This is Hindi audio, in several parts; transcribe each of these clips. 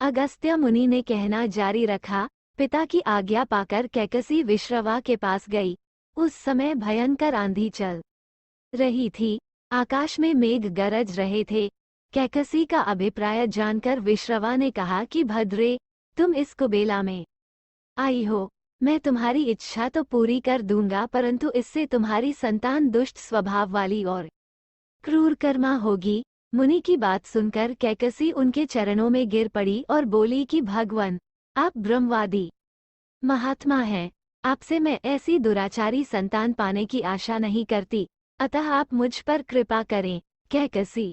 अगस्त्य मुनि ने कहना जारी रखा, पिता की आज्ञा पाकर कैकसी विश्रवा के पास गई। उस समय भयंकर आंधी चल रही थी, आकाश में मेघ गरज रहे थे। कैकसी का अभिप्राय जानकर विश्रवा ने कहा कि भद्रे, तुम इस कुबेला में आई हो, मैं तुम्हारी इच्छा तो पूरी कर दूंगा, परंतु इससे तुम्हारी संतान दुष्ट स्वभाव वाली और क्रूर कर्मा होगी। मुनि की बात सुनकर कैकसी उनके चरणों में गिर पड़ी और बोली कि भगवान, आप ब्रह्मवादी महात्मा हैं, आपसे मैं ऐसी दुराचारी संतान पाने की आशा नहीं करती, अतः आप मुझ पर कृपा करें। कैकसी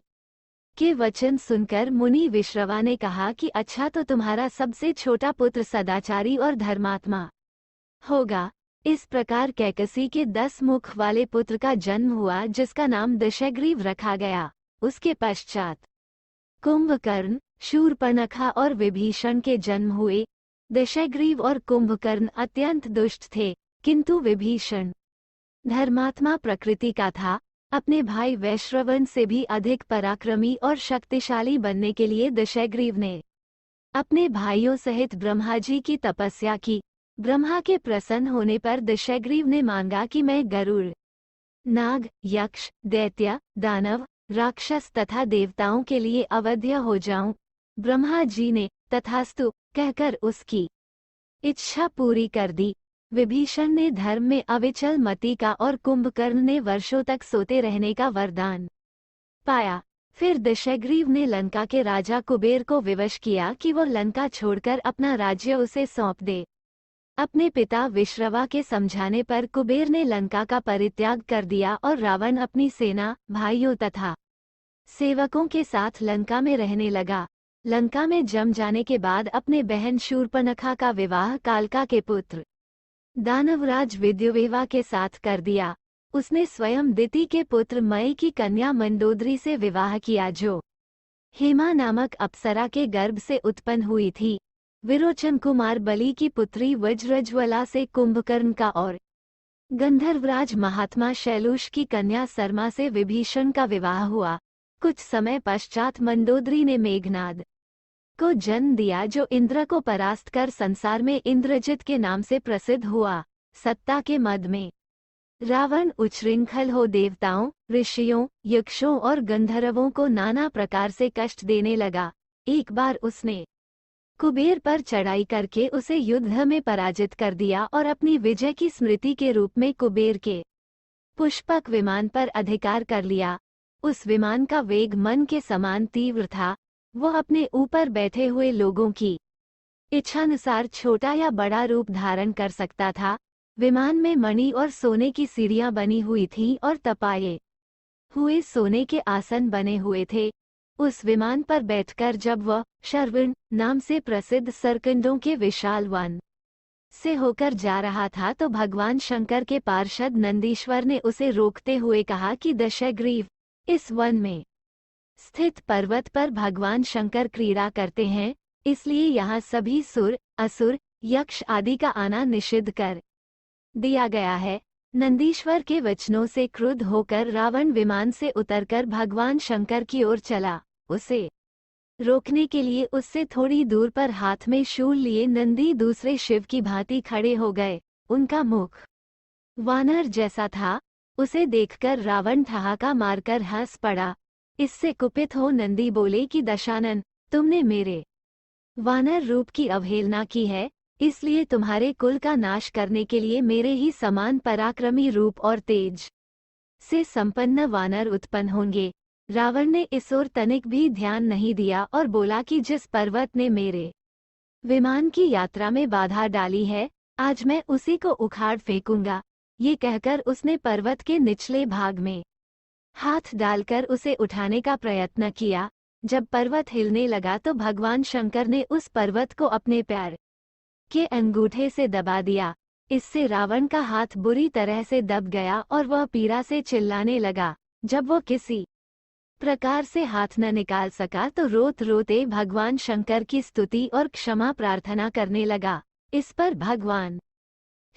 के वचन सुनकर मुनि विश्रवा ने कहा कि अच्छा, तो तुम्हारा सबसे छोटा पुत्र सदाचारी और धर्मात्मा होगा। इस प्रकार कैकसी के 10 मुख वाले पुत्र का जन्म हुआ, जिसका नाम दशग्रीव रखा गया। उसके पश्चात कुंभकर्ण, शूर्पणखा और विभीषण के जन्म हुए। दशग्रीव और कुंभकर्ण अत्यंत दुष्ट थे, किंतु विभीषण धर्मात्मा प्रकृति का था। अपने भाई वैश्रवण से भी अधिक पराक्रमी और शक्तिशाली बनने के लिए दशग्रीव ने अपने भाइयों सहित ब्रह्मा जी की तपस्या की। ब्रह्मा के प्रसन्न होने पर दशग्रीव ने मांगा कि मैं गरुड़, नाग, यक्ष, दैत्य, दानव, राक्षस तथा देवताओं के लिए अवध्य हो जाऊं। ब्रह्मा जी ने तथास्तु कहकर उसकी इच्छा पूरी कर दी। विभीषण ने धर्म में अविचल मति का और कुंभकर्ण ने वर्षों तक सोते रहने का वरदान पाया। फिर दशग्रीव ने लंका के राजा कुबेर को विवश किया कि वो लंका छोड़कर अपना राज्य उसे सौंप दे। अपने पिता विश्रवा के समझाने पर कुबेर ने लंका का परित्याग कर दिया और रावण अपनी सेना, भाइयों तथा सेवकों के साथ लंका में रहने लगा। लंका में जम जाने के बाद अपने बहन शूर्पणखा का विवाह कालका के पुत्र दानवराज विद्युवेवा के साथ कर दिया। उसने स्वयं दिति के पुत्र मय की कन्या मंदोदरी से विवाह किया, जो हेमा नामक अप्सरा के गर्भ से उत्पन्न हुई थी। विरोचन कुमार बलि की पुत्री वज्रज्वला से कुंभकर्ण का और गंधर्वराज महात्मा शैलूष की कन्या सरमा से विभीषण का विवाह हुआ। कुछ समय पश्चात मंदोदरी ने मेघनाद को जन्म दिया, जो इंद्र को परास्त कर संसार में इंद्रजित के नाम से प्रसिद्ध हुआ। सत्ता के मद में रावण उच्छृंखल हो देवताओं, ऋषियों, यक्षों और गंधर्वों को नाना प्रकार से कष्ट देने लगा। एक बार उसने कुबेर पर चढ़ाई करके उसे युद्ध में पराजित कर दिया और अपनी विजय की स्मृति के रूप में कुबेर के पुष्पक विमान पर अधिकार कर लिया। उस विमान का वेग मन के समान तीव्र था। वह अपने ऊपर बैठे हुए लोगों की इच्छानुसार छोटा या बड़ा रूप धारण कर सकता था। विमान में मणि और सोने की सीढ़ियां बनी हुई थीं और तपाए हुए सोने के आसन बने हुए थे। उस विमान पर बैठकर जब वह शरवण नाम से प्रसिद्ध सरकंडों के विशाल वन से होकर जा रहा था, तो भगवान शंकर के पार्षद नंदीश्वर ने उसे रोकते हुए कहा कि दशग्रीव, इस वन में स्थित पर्वत पर भगवान शंकर क्रीड़ा करते हैं, इसलिए यहाँ सभी सुर, असुर, यक्ष आदि का आना निषिद्ध कर दिया गया है। नंदीश्वर के वचनों से क्रुद्ध होकर रावण विमान से उतरकर भगवान शंकर की ओर चला। उसे रोकने के लिए उससे थोड़ी दूर पर हाथ में शूल लिए नंदी दूसरे शिव की भांति खड़े हो गए। उनका मुख वानर जैसा था। उसे देखकर रावण ठहाका मारकर हंस पड़ा। इससे कुपित हो नंदी बोले कि दशानन, तुमने मेरे वानर रूप की अवहेलना की है, इसलिए तुम्हारे कुल का नाश करने के लिए मेरे ही समान पराक्रमी रूप और तेज से संपन्न वानर उत्पन्न होंगे। रावण ने इस ओर तनिक भी ध्यान नहीं दिया और बोला कि जिस पर्वत ने मेरे विमान की यात्रा में बाधा डाली है, आज मैं उसी को उखाड़ फेंकूंगा। ये कहकर उसने पर्वत के निचले भाग में हाथ डालकर उसे उठाने का प्रयत्न किया। जब पर्वत हिलने लगा तो भगवान शंकर ने उस पर्वत को अपने पैर के अंगूठे से दबा दिया। इससे रावण का हाथ बुरी तरह से दब गया और वह पीड़ा से चिल्लाने लगा। जब वो किसी प्रकार से हाथ न निकाल सका तो रोते रोते भगवान शंकर की स्तुति और क्षमा प्रार्थना करने लगा। इस पर भगवान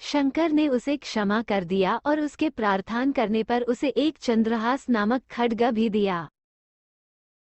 शंकर ने उसे क्षमा कर दिया और उसके प्रार्थना करने पर उसे एक चंद्रहास नामक खड्ग भी दिया।